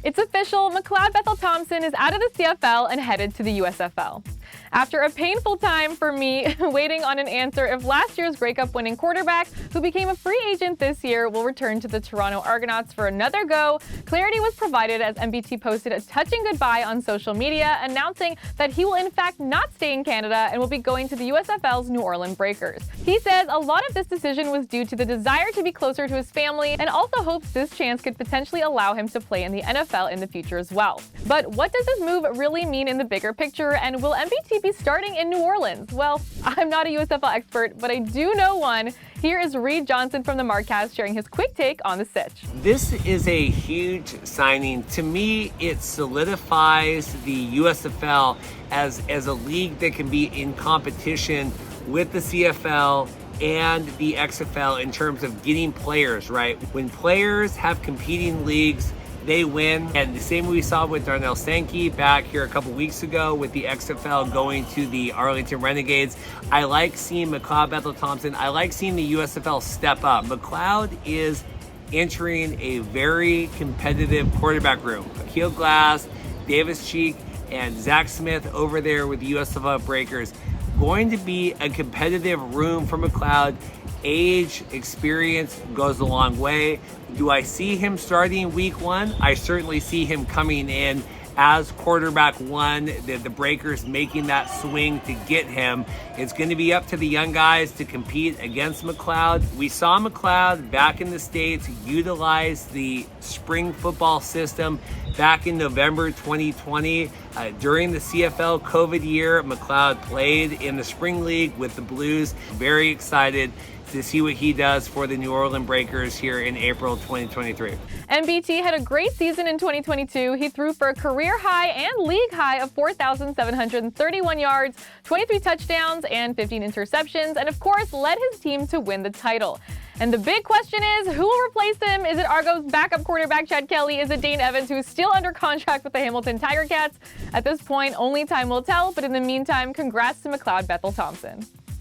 It's official, McLeod Bethel-Thompson is out of the CFL and headed to the USFL. After a painful time for me waiting on an answer if last year's Grey Cup winning quarterback, who became a free agent this year, will return to the Toronto Argonauts for another go, clarity was provided as MBT posted a touching goodbye on social media, announcing that he will in fact not stay in Canada and will be going to the USFL's New Orleans Breakers. He says a lot of this decision was due to the desire to be closer to his family and also hopes this chance could potentially allow him to play in the NFL in the future as well. But what does this move really mean in the bigger picture, and will MBT be starting in New Orleans? Well, I'm not a USFL expert, but I do know one. Here is Reid Johnson from the Markcast sharing his quick take on the sitch. This is a huge signing. To me, it solidifies the USFL as a league that can be in competition with the CFL and the XFL in terms of getting players, right? When players have competing leagues, they win. And the same we saw with Darnell Sankey back here a couple weeks ago with the XFL going to the Arlington Renegades. I like seeing McLeod Bethel-Thompson. I like seeing the USFL step up. McLeod is entering a very competitive quarterback room. Akil Glass, Davis Cheek, and Zach Smith over there with the USFL Breakers. Going to be a competitive room for McLeod. Age, experience goes a long way. Do I see him starting week one? I certainly see him coming in as quarterback one, the Breakers making that swing to get him. It's going to be up to the young guys to compete against McLeod. We saw McLeod back in the States utilize the spring football system back in November 2020. During the CFL COVID year, McLeod played in the spring league with the Blues. Very excited to see what he does for the New Orleans Breakers here in April 2023. MBT had a great season in 2022. He threw for a career high and league high of 4,731 yards, 23 touchdowns, and 15 interceptions, and of course led his team to win the title. And the big question is, who will replace him? Is it Argos backup quarterback Chad Kelly? Is it Dane Evans, who's still under contract with the Hamilton Tiger Cats? At this point, only time will tell, but in the meantime, congrats to McLeod Bethel-Thompson.